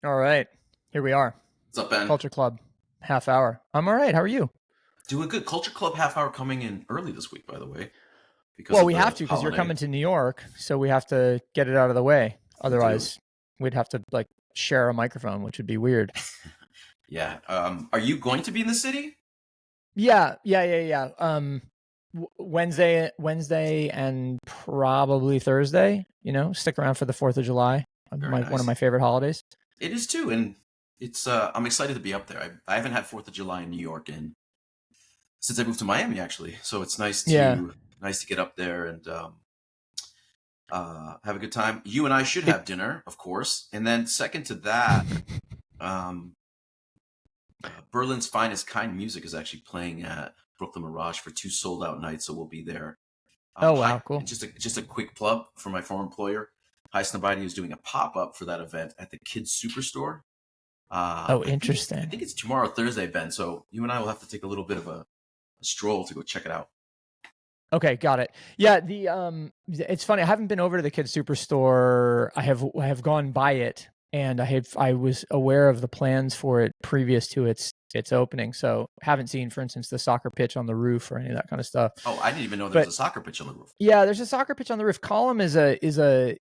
All right. Here we are. What's up, Ben? Culture Club half hour. I'm all right. How are you? Doing good. Culture Club half hour coming in early this week, by the way, because Well, of we have the to because you're holiday. coming to New York, so we have to get it out of the way. We do. Otherwise, we'd have to like share a microphone, which would be weird. Yeah. Are you going to be in the city? Yeah. Wednesday, and probably Thursday. Stick around for the 4th of July. Very One of nice. my favorite holidays. It is too, and it's. I'm excited to be up there. I haven't had Fourth of July in New York since I moved to Miami, actually. So it's Yeah. nice to get up there and have a good time. You and I should It, have dinner, of course, and then second to that, um, Berlin's Finest Kind Music is actually playing at Brooklyn Mirage for 2 sold out nights, so we'll be there. oh Hi, wow, cool. and just a quick plug for my former employer. Hi Snabidi is doing a pop up for that event at the Kids Superstore. Oh, I interesting. think it's tomorrow, Thursday, Ben. So you and I will have to take a little bit of a stroll to go check it out. Okay, got it. Yeah, it's funny. I haven't been over to the Kids Superstore. I have gone by it, and I was aware of the plans for it previous to its opening. So haven't seen, for instance, the soccer pitch on the roof or any of that kind of stuff. Oh, I didn't even know there was But a soccer pitch on the roof. yeah, there's a soccer pitch on the roof. Column is a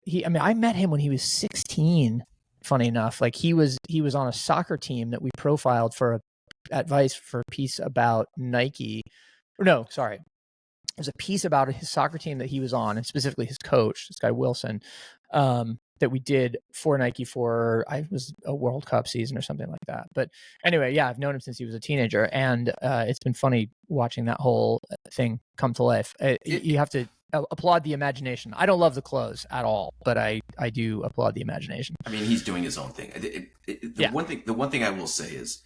he. I mean, I met him when he was 16. Funny enough, like he was on a soccer team that we profiled for advice for a piece about Nike. No, sorry, there's a piece about his soccer team that he was on, and specifically his coach, this guy Wilson, that we did for Nike for I was a World Cup season or something like that. But anyway, yeah, I've known him since he was a teenager, and it's been funny watching that whole thing come to life. You have to applaud the imagination. I don't love the clothes at all, but I do applaud the imagination. I mean, he's doing his own thing. Yeah. The one thing I will say is,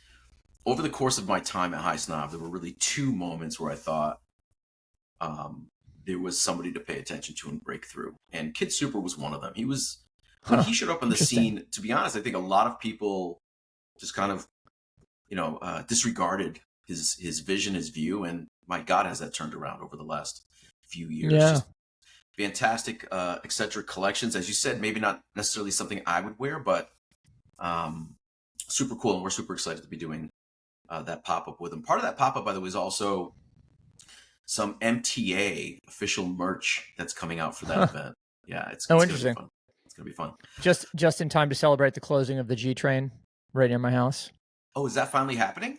over the course of my time at High Snob, there were really 2 moments where I thought um, there was somebody to pay attention to and break through. And Kid Super was one of them. When Huh. he showed up on the Interesting. scene, to be honest, I think a lot of people just kind of, disregarded his vision, his view. And my God, has that turned around over the last few years. Yeah. Just fantastic, eccentric collections. As you said, maybe not necessarily something I would wear, but super cool. And we're super excited to be doing that pop up with him. Part of that pop up, by the way, is also some MTA official merch that's coming out for that Huh. event. Yeah, it's Oh, gonna be interesting. fun. It's gonna be fun. Just in time to celebrate the closing of the G train right near my house. Oh, is that finally happening?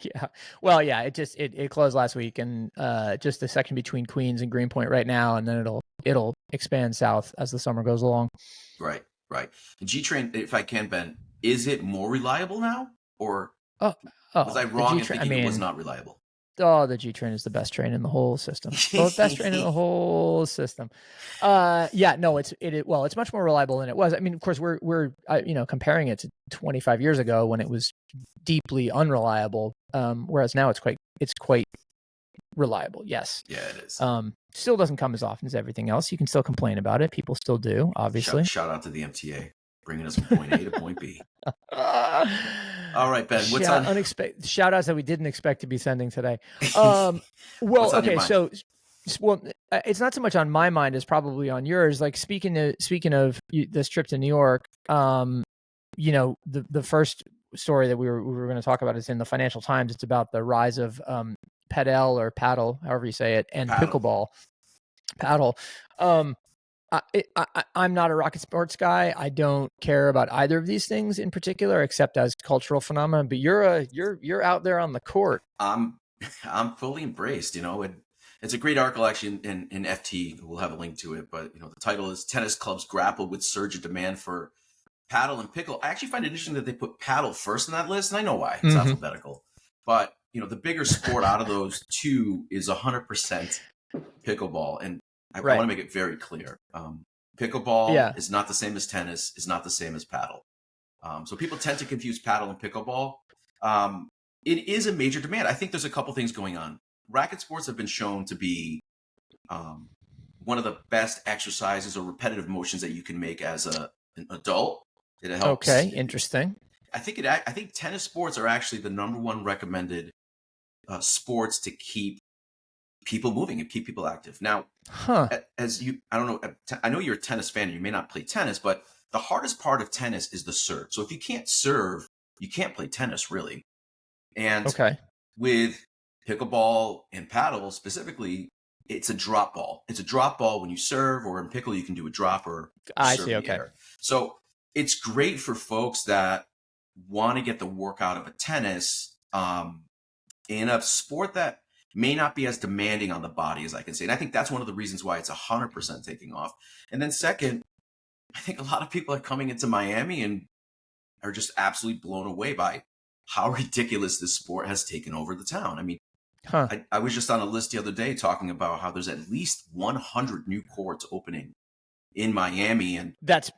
Yeah. Well, yeah, it closed last week, and just the section between Queens and Greenpoint right now, and then it'll expand south as the summer goes along. Right, right. The G Train, if I can, Ben, is it more reliable now, or Oh, was I the wrong G in train. I thinking it was mean, not reliable? the G train is the best train in the whole system. The best train in the whole system. Yeah, no, well, it's much more reliable than it was. I mean, of course, we're comparing it to 25 years ago when it was deeply unreliable. Whereas now it's quite reliable. Yes. Yeah, it is. Still doesn't come as often as everything else. You can still complain about it. People still do, obviously. Shout out to the MTA, bringing us from point A to point B. All right, Ben, what's on? Unexpected shout outs that we didn't expect to be sending today. What's Well, on your okay, mind? so it's not so much on my mind as probably on yours. Like speaking of this trip to New York, the first story that we were going to talk about is in the Financial Times. It's about the rise of Padel or paddle, however you say it, and Paddle. pickleball. Paddle. I'm not a rocket sports guy. I don't care about either of these things in particular, except as cultural phenomena. But you're out there on the court. I'm fully embraced. It's a great article actually in FT. We'll have a link to it, but the title is "Tennis Clubs Grapple with Surge in Demand for Paddle and Pickle." I actually find it interesting that they put paddle first in that list, and I know why. It's alphabetical, but the bigger sport out of those 2 is 100% pickleball, and I want to make it very clear. Pickleball is not the same as tennis, is not the same as paddle. So people tend to confuse paddle and pickleball. It is a major demand. I think there's a couple things going on. Racket sports have been shown to be one of the best exercises or repetitive motions that you can make as an adult. It helps. Okay, interesting. I think tennis sports are actually the number 1 recommended sports to keep people moving and keep people active. Now, I don't know. I know you're a tennis fan. And you may not play tennis, but the hardest part of tennis is the serve. So if you can't serve, you can't play tennis really. And Okay. with pickleball and paddle specifically, it's a drop ball. It's a drop ball when you serve, or in pickle, you can do a drop or I serve see. in the Okay. air. So it's great for folks that want to get the work out of a tennis in a sport that may not be as demanding on the body as I can say. And I think that's one of the reasons why it's 100% taking off. And then second, I think a lot of people are coming into Miami and are just absolutely blown away by how ridiculous this sport has taken over the town. I mean, I was just on a list the other day talking about how there's at least 100 new courts opening in Miami, and that's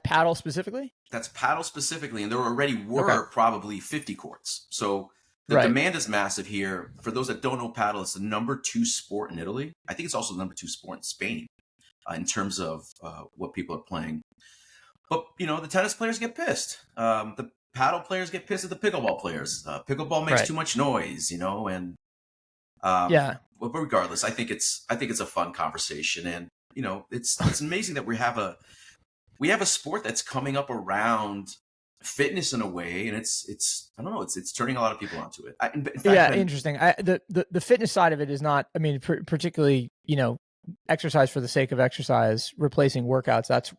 paddle specifically. That's paddle specifically, and there already were probably 50 courts. So the demand is massive here. For those that don't know, paddle is the number 2 sport in Italy. I think it's also the number 2 sport in Spain in terms of what people are playing. But the tennis players get pissed. The paddle players get pissed at the pickleball players. Pickleball makes too much noise, and but regardless, I think it's a fun conversation, and it's amazing that we have a sport that's coming up around fitness in a way, and it's I don't know, it's turning a lot of people onto it. In fact, interesting. The fitness side of it is not. I mean, particularly exercise for the sake of exercise, replacing workouts. That's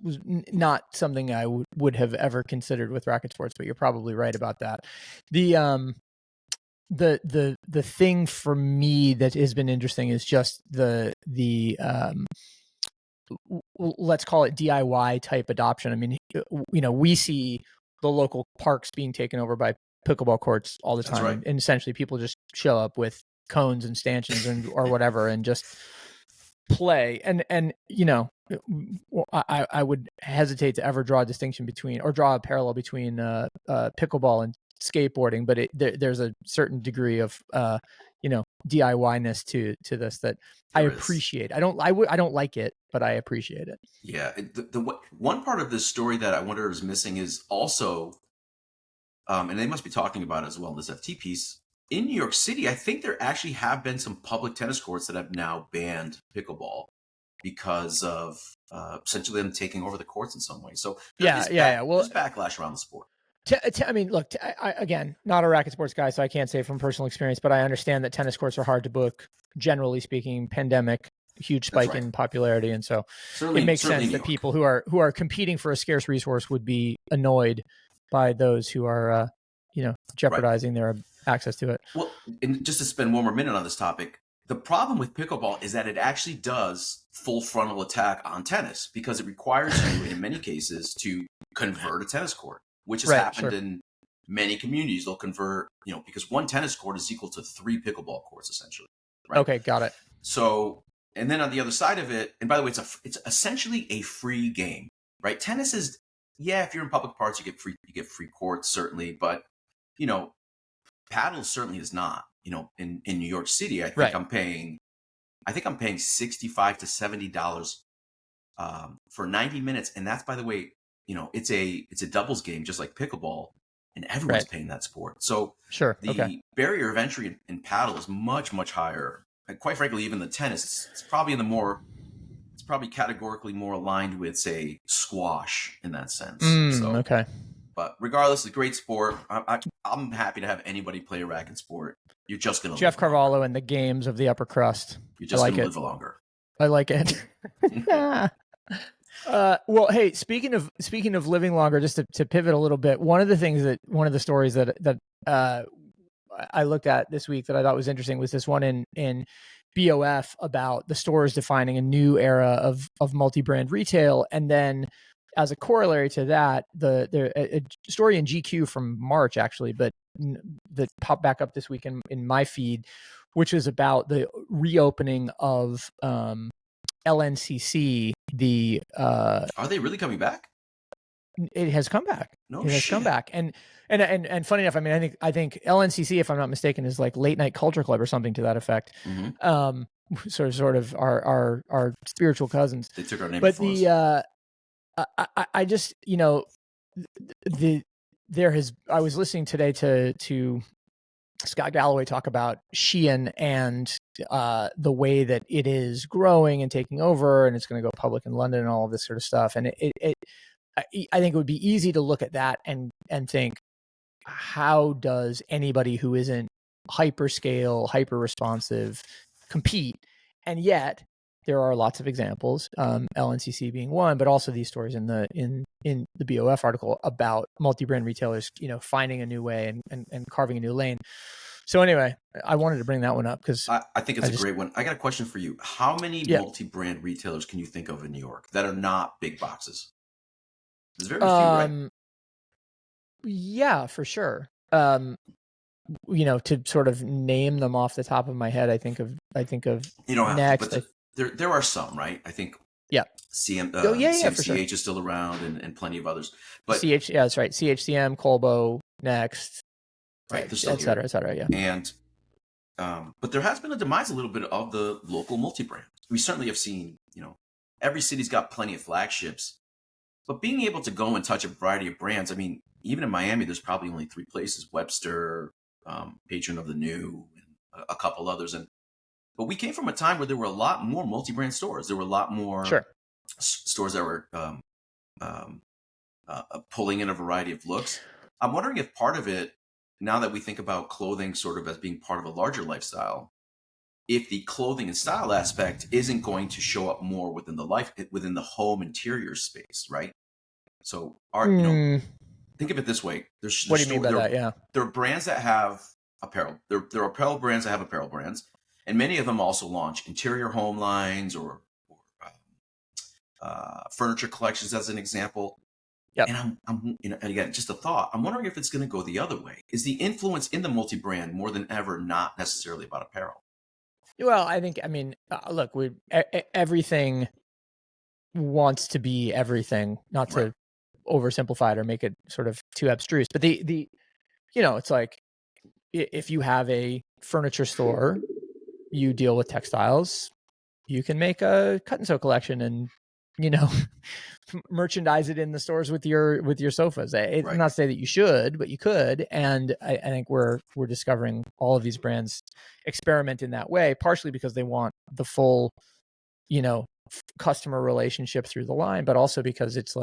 not something I would have ever considered with racket sports. But you're probably right about that. The thing for me that has been interesting is just the let's call it DIY type adoption. I mean, we see the local parks being taken over by pickleball courts all the time. Right. And essentially people just show up with cones and stanchions or whatever and just play. And I would hesitate to ever draw a distinction between, or draw a parallel between pickleball and skateboarding, but there's a certain degree of DIY-ness to this that I appreciate. I don't like it, but I appreciate it. Yeah, the one part of this story that I wonder is missing is also, and they must be talking about it as well in this FT piece. In New York City, I think there actually have been some public tennis courts that have now banned pickleball because of essentially them taking over the courts in some way. So Well, there's backlash around the sport. I mean, look, I again, not a racket sports guy, so I can't say from personal experience, but I understand that tennis courts are hard to book, generally speaking. Pandemic, huge spike in popularity, and so it makes sense that people who are competing for a scarce resource would be annoyed by those who are jeopardizing their access to it. Well, and just to spend one more minute on this topic, the problem with pickleball is that it actually does full frontal attack on tennis because it requires you, in many cases, to convert a tennis court, which has happened in many communities. They'll convert, because one tennis court is equal to 3 pickleball courts, essentially. Right? Okay, got it. So, and then on the other side of it, and by the way, it's essentially a free game, right? Tennis is, if you're in public parks, you get free courts, certainly, but paddle certainly is not. In New York City, I think I'm paying $65 to $70 for 90 minutes, and that's, by the way, it's a doubles game, just like pickleball, and everyone's paying that sport. So the barrier of entry in paddle is much, much higher. And quite frankly, even the tennis, it's probably categorically more aligned with, say, squash in that sense. But regardless, it's a great sport. I'm happy to have anybody play a racket sport. You're just going to Jeff Carvalho and the games of the upper crust. You're just going to live longer. I like it. Well, hey, speaking of living longer, just to pivot a little bit, one of the stories that I looked at this week that I thought was interesting was this one in BOF about the stores defining a new era of multi-brand retail, and then as a corollary to that, a story in GQ from March actually, but that popped back up this week in my feed, which is about the reopening of LNCC. Are they really coming back? It has come back. No, it has come back, and funny enough, I mean, I think LNCC, if I'm not mistaken, is like Late Night Culture Club or something to that effect. Mm-hmm. Sort of our spiritual cousins. They took our name. But I just I was listening today to Scott Galloway talk about Jian and the way that it is growing and taking over, and it's going to go public in London and all of this sort of stuff. And I think it would be easy to look at that and think, how does anybody who isn't hyperscale, hyper responsive compete? And yet there are lots of examples, LNCC being one, but also these stories in the BOF article about multi-brand retailers, finding a new way and carving a new lane. So anyway, I wanted to bring that one up because I think it's a great one. I got a question for you. How many multi-brand retailers can you think of in New York that are not big boxes? There's very few, right? Yeah, for sure. To sort of name them off the top of my head, I think of you don't have next. To, but there are some, right? I think CMCH for sure. is still around and plenty of others. But that's right. CHCM, Colbo, Next, right, they're still et cetera, yeah. And but there has been a demise a little bit of the local multi-brand. We certainly have seen, every city's got plenty of flagships, but being able to go and touch a variety of brands. I mean, even in Miami, there's probably only 3 places: Webster, Patron of the New, and a couple others. But we came from a time where there were a lot more multi-brand stores. There were a lot more stores that were pulling in a variety of looks. I'm wondering if part of it, now that we think about clothing sort of as being part of a larger lifestyle, if the clothing and style aspect isn't going to show up more within the home interior space, right? So think of it this way. What do you mean by that? Yeah. There are brands that have apparel. There are apparel brands that have apparel brands. And many of them also launch interior home lines or furniture collections, as an example. Yep. And and again, just a thought. I'm wondering if it's going to go the other way. Is the influence in the multi-brand more than ever not necessarily about apparel? Well, look, everything wants to be everything, not to oversimplify it or make it sort of too abstruse. But it's like, if you have a furniture store, you deal with textiles, you can make a cut and sew collection and merchandise it in the stores with your sofas. It's not to say that you should, but you could. And I think we're discovering all of these brands experiment in that way, partially because they want the full customer relationship through the line, but also because it's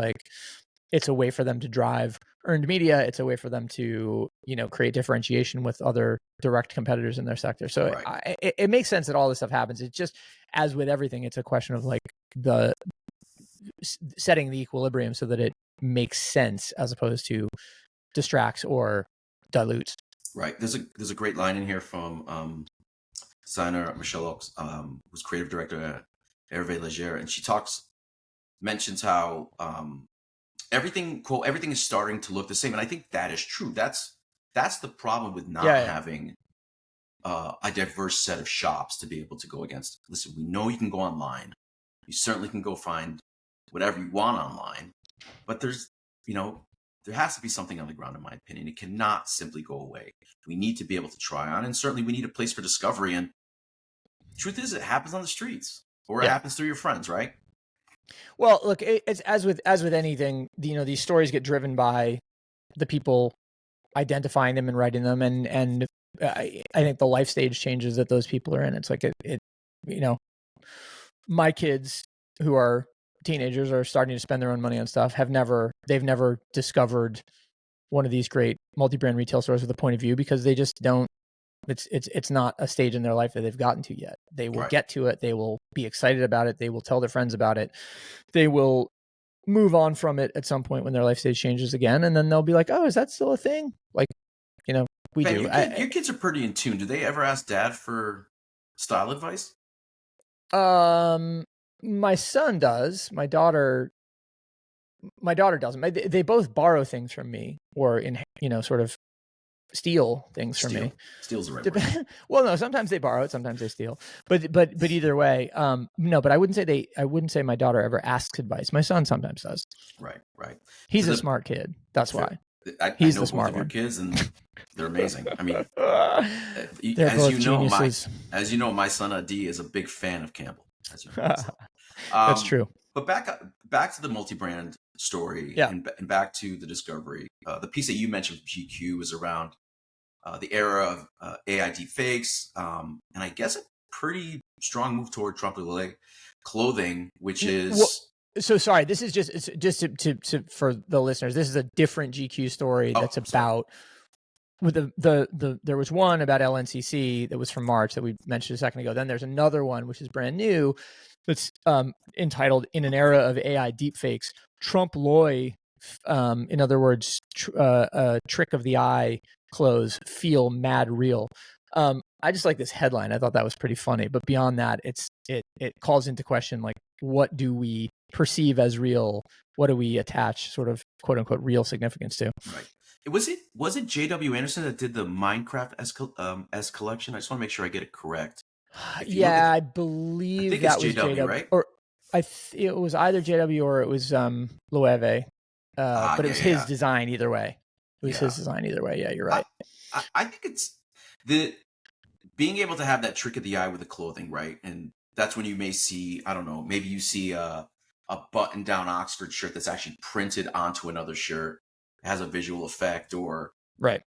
a way for them to drive earned media. It's a way for them to, create differentiation with other direct competitors in their sector. So it makes sense that all this stuff happens. It's just, as with everything, it's a question of the setting the equilibrium so that it makes sense as opposed to distracts or dilutes. Right. There's a great line in here from designer Michelle Oakes, who's creative director at Hervé Leger, and she mentions how everything is starting to look the same, and I think that is true. That's the problem with not having a diverse set of shops to be able to go against. Listen, we know you can go online. You certainly can go find whatever you want online, but there has to be something on the ground, in my opinion. It cannot simply go away. We need to be able to try on, and certainly we need a place for discovery. And the truth is, it happens on the streets, or it happens through your friends, right? Well, look, it's as with anything, these stories get driven by the people identifying them and writing them, and I think the life stage changes that those people are in. It's like my kids who are teenagers are starting to spend their own money on stuff. They've never discovered one of these great multi-brand retail stores with a point of view, because they just don't. It's not a stage in their life that they've gotten to yet. They will get to it. They will be excited about it. They will tell their friends about it. They will move on from it at some point when their life stage changes again, and then they'll be like, "Oh, is that still a thing?" We do. Your kids are pretty in tune. Do they ever ask Dad for style advice? My son does. My daughter doesn't. They both borrow things from me, or sort of steal things from me. Steal's the right word. Well, no, sometimes they borrow it, sometimes they steal. But either way, no. But I wouldn't say my daughter ever asks advice. My son sometimes does. Right. He's a smart kid. That's why. He's the smart one. Your kids, and they're amazing. I mean, as you know, my son Adi is a big fan of Campbell. As you know, that's true. But back to the multi-brand story, and back to the discovery. The piece that you mentioned from GQ was around the era of AI deepfakes, and I guess a pretty strong move toward Trompe clothing, which is So sorry, this is just to for the listeners. This is a different GQ story that's about with the there was one about LNCC that was from March that we mentioned a second ago. Then there's another one which is brand new that's entitled "In an Era of AI Deepfakes, Trump Loy, in other words, trick of the eye clothes feel mad real." I just like this headline. I thought that was pretty funny. But beyond that, it calls into question, like, what do we perceive as real? What do we attach sort of quote unquote real significance to? Right. Was it J.W. Anderson that did the Minecraft S collection? I just want to make sure I get it correct. Yeah, I believe that was JW, right? Or it was either JW or it was Loewe. But it was his design either way. It was his design either way. Yeah, you're right. I think it's the being able to have that trick of the eye with the clothing, right? And that's when you may see, I don't know, maybe you see a button down Oxford shirt that's actually printed onto another shirt. It has a visual effect, or right.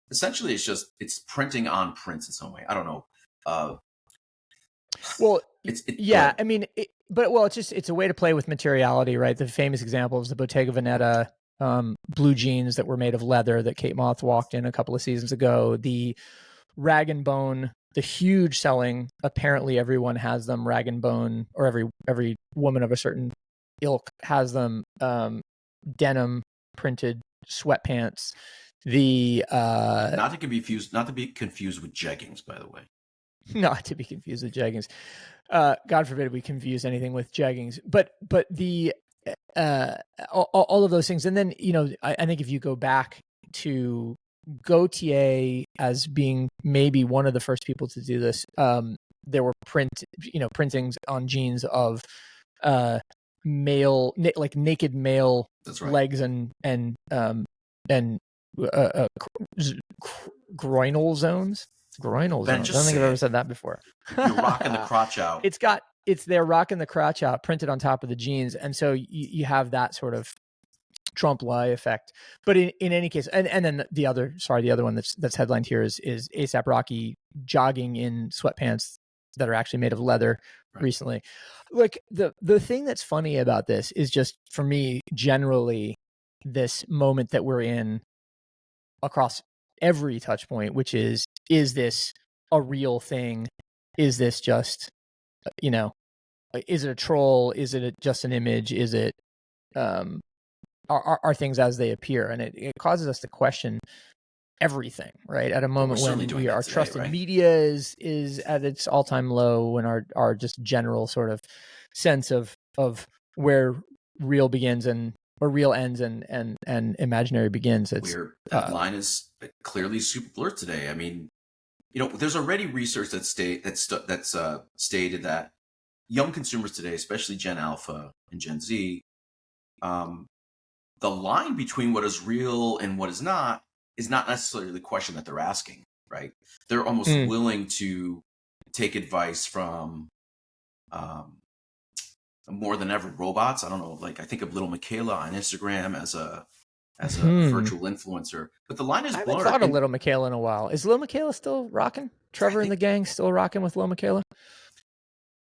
Essentially it's printing on prints in some way. I don't know. Well, I mean, it's a way to play with materiality, right? The famous example is the Bottega Veneta blue jeans that were made of leather that Kate Moth walked in a couple of seasons ago. The Rag and Bone, the huge selling, apparently everyone has them. Rag and Bone, or every woman of a certain ilk has them. Denim printed sweatpants. The not to be confused with jeggings, by the way. Not to be confused with jeggings. God forbid we confuse anything with jeggings. But the all of those things, and then I think if you go back to Gautier as being maybe one of the first people to do this, there were printings on jeans of male, like naked male legs and groinal zones. Groinal zones. I don't think I've ever said that before. You're rocking the crotch out. They're rocking the crotch out printed on top of the jeans, and so you have that sort of Trump lie effect. But in any case, and then the other one that's headlined here is ASAP Rocky jogging in sweatpants that are actually made of leather recently. Like the thing that's funny about this is just, for me, generally this moment that we're in across every touch point, which is this a real thing? Is this just, is it a troll? Is it just an image? Is it, are things as they appear? And it causes us to question everythh, right? At a moment when our trusted media is at its all-time low, when our just general sort of sense of where real begins or real ends and imaginary begins. Where that line is clearly super blurred today. I mean, there's already research that's stated that young consumers today, especially Gen Alpha and Gen Z, the line between what is real and what is not necessarily the question that they're asking, right? They're almost willing to take advice from more than ever robots. I don't know, like I think of little Michaela on Instagram as a virtual influencer, but the line is blurred. I haven't thought of little Michaela in a while. Is little Michaela still rocking? Trevor and the gang still rocking with little Michaela?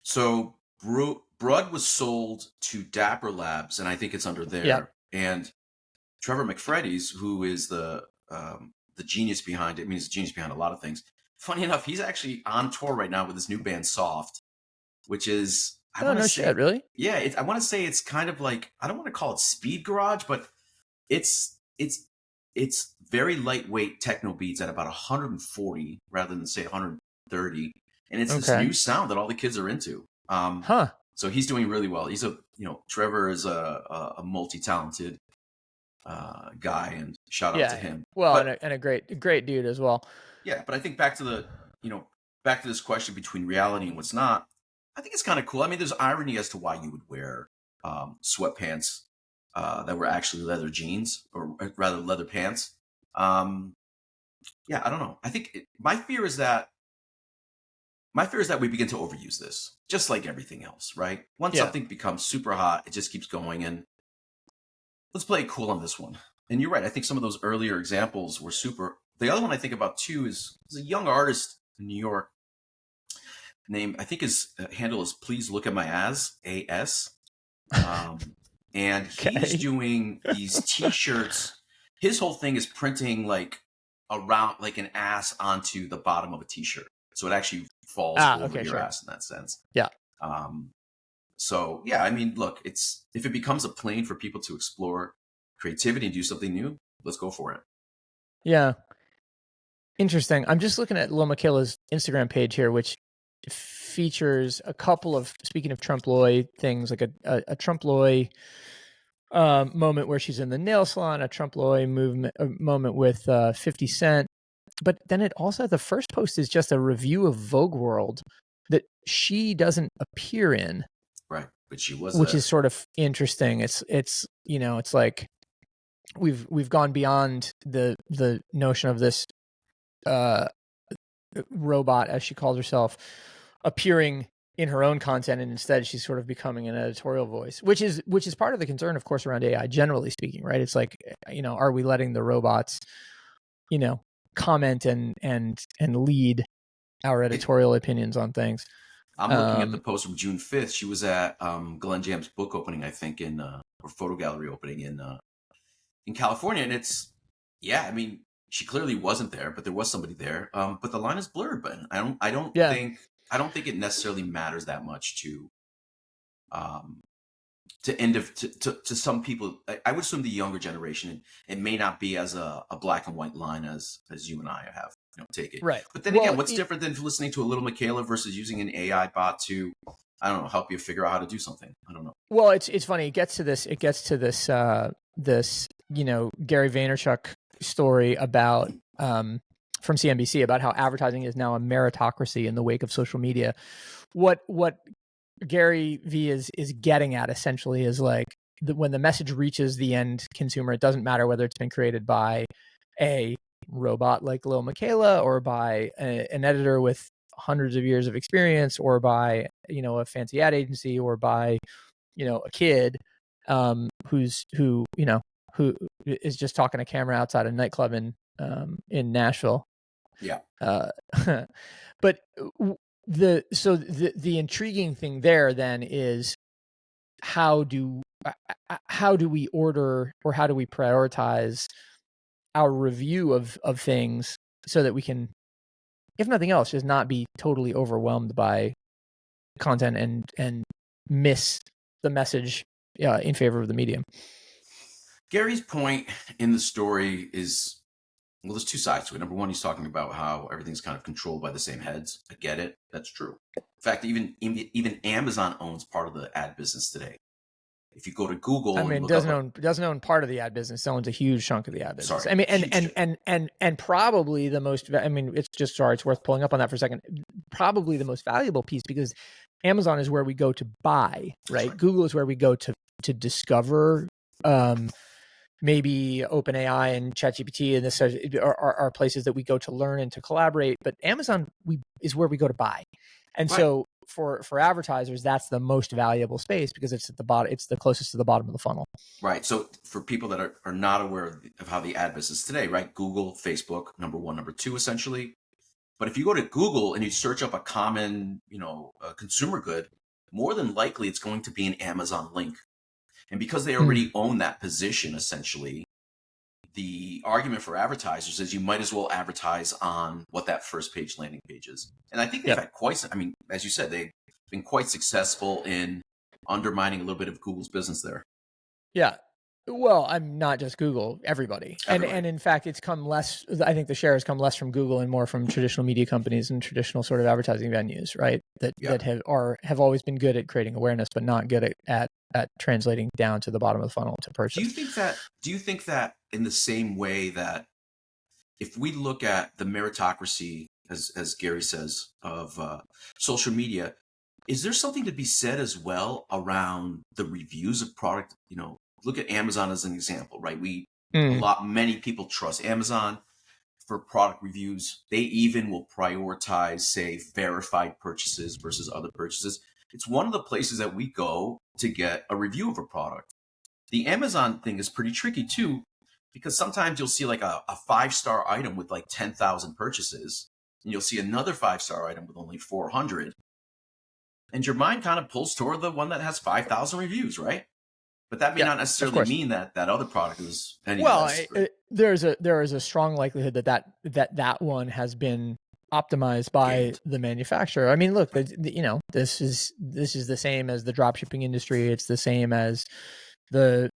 So Broad was sold to Dapper Labs, and I think it's under there. Yep. And Trevor McFreddy's, who is the genius behind it, I mean, he's a genius behind a lot of things. Funny enough, he's actually on tour right now with his new band Soft, which is really? Yeah, I want to say it's kind of like, I don't want to call it speed garage, but it's very lightweight techno beats at about 140 rather than say 130, and it's this new sound that all the kids are into. So he's doing really well. He's Trevor is a multi-talented guy, and shout out to him. Well, and a great dude as well. Yeah, but I think back to this question between reality and what's not, I think it's kind of cool. I mean, there's irony as to why you would wear sweatpants that were actually leather jeans, or rather leather pants. I don't know. I think my fear is that we begin to overuse this, just like everything else, right? Once something becomes super hot, it just keeps going. And let's play it cool on this one. And you're right. I think some of those earlier examples were super. The other one I think about too is a young artist in New York named, I think his handle is Please Look at My AS, AS. And he's Okay. doing these T-shirts. His whole thing is printing like around like an ass onto the bottom of a T-shirt, so it actually falls over Okay, your sure. ass in that sense. Yeah. Um, so yeah, I mean, look, it's if it becomes a plane for people to explore creativity and do something new, let's go for it. Yeah. Interesting. I'm just looking at Lil Michaela's Instagram page here, which features a couple of, speaking of Trompe l'oeil things, like a Trompe l'oeil moment where she's in the nail salon, a Trompe l'oeil moment with 50 Cent. But then it also, the first post is just a review of Vogue World that she doesn't appear in, Right, but she was which is there. sort of interesting. It's you know, it's like we've gone beyond the notion of this uh robot, as she calls herself, appearing in her own content, and instead she's sort of becoming an editorial voice, which is part of the concern, of course, around AI generally speaking, right? It's like, are we letting the robots, comment and lead our It, editorial opinions on things? I'm looking at the um post from June 5th. She was at Glenn Jam's book opening, I think, or photo gallery opening in California, and it's yeah. I mean, she clearly wasn't there, but there was somebody there. But the line is blurred. But yeah, I don't think it necessarily matters that much um, to some people. I would assume the younger generation, it may not be as a black and white line as you and I have. Take it. right. But then again, Well, what's different than listening to a little Michaela versus using an AI bot to, I don't know, help you figure out how to do something? I don't know. well, it's funny. It gets to this. This Gary Vaynerchuk story about from CNBC about how advertising is now a meritocracy in the wake of social media. What Gary V is getting at essentially is like when the message reaches the end consumer, it doesn't matter whether it's been created by a robot like Lil Michaela or by an editor with hundreds of years of experience, or by a fancy ad agency, or by a kid who is just talking to camera outside a nightclub in Nashville. Yeah. But the intriguing thing there then is how do we order, or how do we prioritize our review of things so that we can, if nothing else, just not be totally overwhelmed by content and miss the message in favor of the medium. Gary's point in the story is, well, there's two sides to it. Number one, he's talking about how everything's kind of controlled by the same heads. I get it. That's true. In fact, even Amazon owns part of the ad business today. If you go to Google I and mean, look up, doesn't own part of the ad business. It owns a huge chunk of the ad business. sorry, I mean, huge. and probably the most. I mean, it's worth pulling up on that for a second. Probably the most valuable piece, because Amazon is where we go to buy, right? Google is where we go to discover. Maybe OpenAI and ChatGPT and this are places that we go to learn and to collaborate. But Amazon is where we go to buy, and so for advertisers, that's the most valuable space because it's at the bottom. It's the closest to the bottom of the funnel. Right. So for people that are not aware of how the ad business today, right? Google, Facebook, number one, number two, essentially. But if you go to Google and you search up a common, a consumer good, more than likely it's going to be an Amazon link. And because they already own that position, essentially, the argument for advertisers is you might as well advertise on what that first page landing page is. And I think they've had as you said, they've been quite successful in undermining a little bit of Google's business there. Yeah. Well, I'm not just Google, everybody. And in fact, it's come less. I think the share has come less from Google and more from traditional media companies and traditional sort of advertising venues, right? That have always been good at creating awareness, but not good at translating down to the bottom of the funnel to purchase. Do you think that in the same way that if we look at the meritocracy, as Gary says, of social media, is there something to be said as well around the reviews of product? Look at Amazon as an example, right? Many people trust Amazon for product reviews. They even will prioritize, say, verified purchases versus other purchases. It's one of the places that we go to get a review of a product. The Amazon thing is pretty tricky too, because sometimes you'll see like a 5-star item with like 10,000 purchases, and you'll see another 5-star item with only 400. And your mind kind of pulls toward the one that has 5,000 reviews, right? But that may not necessarily mean that that other product is any less great. There is a strong likelihood that one has been optimized by the manufacturer. I mean, look, this is the same as the drop shipping industry. It's the same as the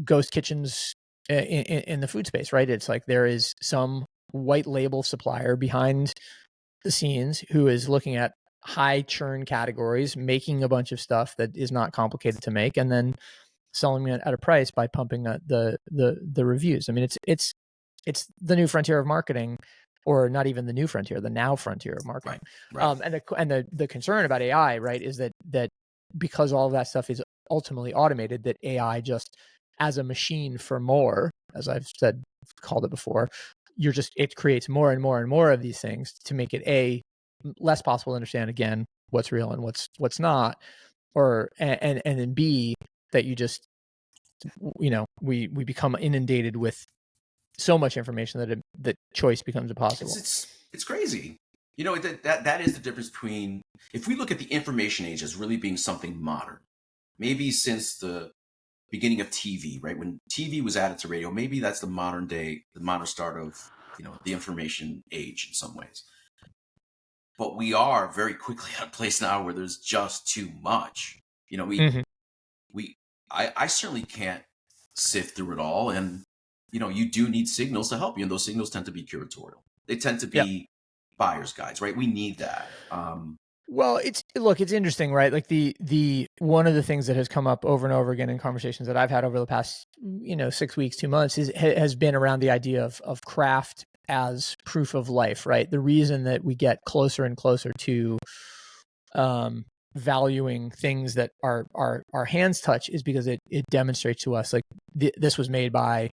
ghost kitchens in the food space, right? It's like there is some white label supplier behind the scenes who is looking at high churn categories, making a bunch of stuff that is not complicated to make, and then selling it at a price by pumping the reviews. I mean, it's the new frontier of marketing, or not even the new frontier, the now frontier of marketing. Right. And the concern about AI, right, is that because all of that stuff is ultimately automated, that AI just as a machine for more, as I've called it before, it creates more and more and more of these things to make it less possible to understand, again, what's real and what's not, and then B, that you just, we become inundated with so much information that choice becomes impossible. It's crazy. That is the difference between, if we look at the information age as really being something modern, maybe since the beginning of TV, right? When TV was added to radio, maybe that's the modern start of, the information age in some ways. But we are very quickly at a place now where there's just too much. I certainly can't sift through it all. And, you do need signals to help you. And those signals tend to be curatorial. They tend to be buyer's guides, right? We need that. Well, it's interesting, right? Like the one of the things that has come up over and over again in conversations that I've had over the past, 6 weeks, 2 months has been around the idea of craft as proof of life, right? The reason that we get closer and closer to valuing things that our hands touch is because it demonstrates to us, like, this was made by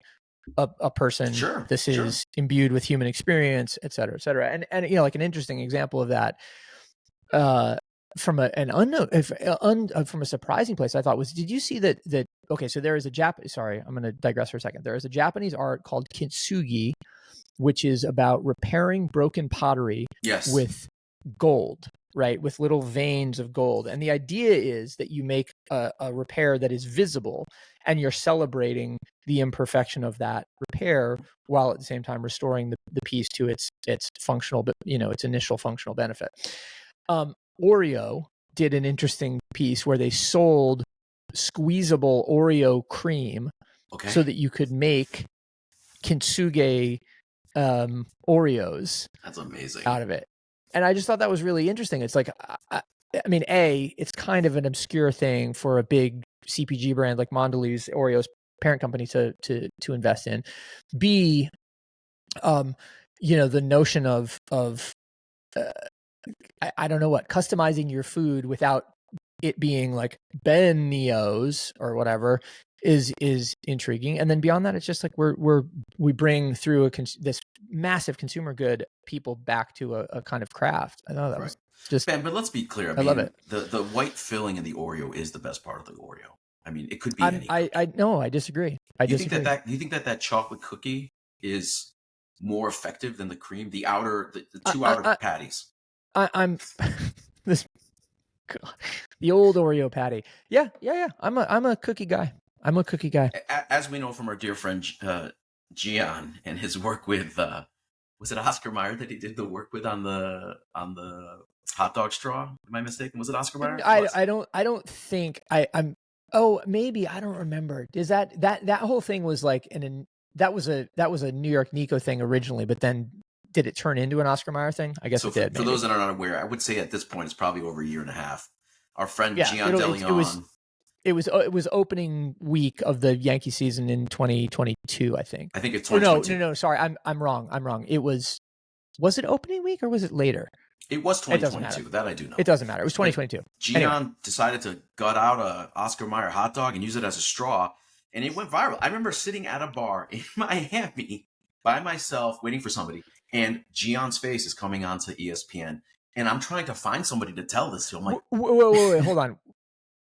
a person. Sure, this is imbued with human experience, et cetera, et cetera. And like an interesting example of that, from from a surprising place, I thought, was, did you see that okay, so there is sorry, I'm going to digress for a second. There is a Japanese art called kintsugi, which is about repairing broken pottery with gold, right? With little veins of gold. And the idea is that you make a repair that is visible, and you're celebrating the imperfection of that repair while at the same time restoring the piece to its functional, its initial functional benefit. Oreo did an interesting piece where they sold squeezable Oreo cream so that you could make kintsugi Oreos. That's amazing. Out of it. And I just thought that was really interesting. It's like, I mean, it's kind of an obscure thing for a big CPG brand like Mondelez, Oreo's parent company, to invest in. B, the notion of I don't know what, customizing your food without it being like Benio's or whatever is intriguing. And then beyond that, it's just like we bring through this massive consumer good people back to a kind of craft. I know that was just Ben, but let's be clear. I love it. The white filling in the Oreo is the best part of the Oreo. I mean, it could be any. I disagree. Do you think that chocolate cookie is more effective than the cream? The two outer patties. I'm this the old Oreo patty. Yeah. I'm a cookie guy. As we know from our dear friend Jian and his work with was it Oscar Mayer that he did the work with on the hot dog straw? Am I mistaken? Was it Oscar Mayer? I don't think I'm. Oh, maybe, I don't remember. Is that whole thing was like that was a New York Nico thing originally, but then did it turn into an Oscar Mayer thing? I guess it did. For those that are not aware, I would say at this point it's probably over a year and a half. Our friend Jian DeLeon. It was opening week of the Yankee season in 2022, I think. I think it's 2022. No, sorry, I'm wrong. It was it opening week or was it later? It was 2022. That I do know. It doesn't matter. It was 2022. Jian decided to gut out a Oscar Mayer hot dog and use it as a straw, and it went viral. I remember sitting at a bar in Miami by myself waiting for somebody, and Jian's face is coming onto ESPN, and I'm trying to find somebody to tell this to. I'm like, wait, hold on.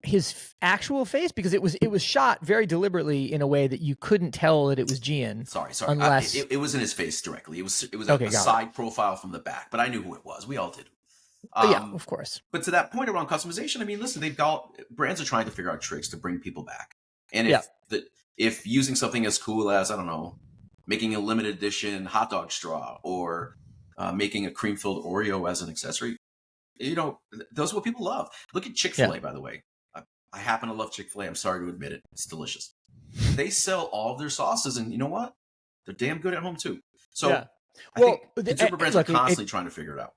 His actual face, because it was shot very deliberately in a way that you couldn't tell that it was Jian. Sorry. Unless it was in his face directly. It was a side profile from the back, but I knew who it was. We all did. Yeah, of course. But to that point around customization, I mean, listen, brands are trying to figure out tricks to bring people back. And if using something as cool as, I don't know, making a limited edition hot dog straw or making a cream filled Oreo as an accessory, those are what people love. Look at Chick-fil-A, by the way. I happen to love Chick-fil-A. I'm sorry to admit it. It's delicious. They sell all of their sauces, and you know what? They're damn good at home too. So I think consumer brands are constantly trying to figure it out.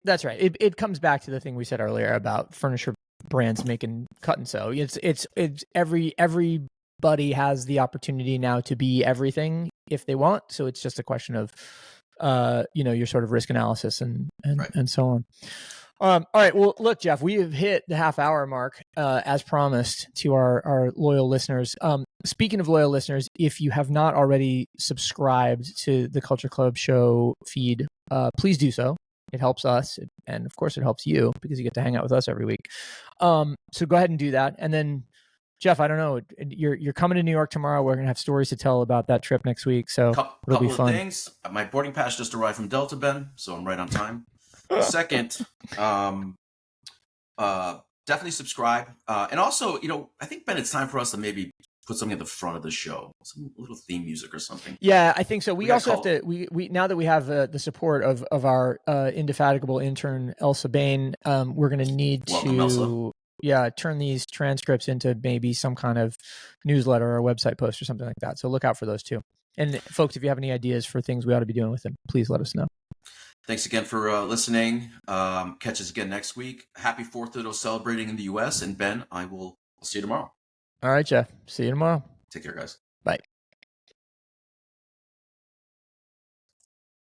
That's right. It comes back to the thing we said earlier about furniture brands making cut and sew. It's everybody has the opportunity now to be everything if they want. So it's just a question of your sort of risk analysis and so on. All right. Well, look, Jeff, we have hit the half-hour mark as promised to our loyal listeners. Speaking of loyal listeners, if you have not already subscribed to the Culture Club Show feed, please do so. It helps us, and of course, it helps you because you get to hang out with us every week. So go ahead and do that. And then, Jeff, I don't know, you're coming to New York tomorrow. We're gonna have stories to tell about that trip next week. So it'll be fun. Couple of things. My boarding pass just arrived from Delta, Ben, so I'm right on time. Second, definitely subscribe. And also, I think, Ben, it's time for us to maybe put something at the front of the show, some little theme music or something. Yeah, I think so. We also have to, we now that we have the support of our indefatigable intern, Elsa Bain, we're going to need to turn these transcripts into maybe some kind of newsletter or website post or something like that. So look out for those too. And folks, if you have any ideas for things we ought to be doing with them, please let us know. Thanks again for listening. Catch us again next week. Happy 4th to those celebrating in the U.S. And Ben, I'll see you tomorrow. All right, Jeff. See you tomorrow. Take care, guys.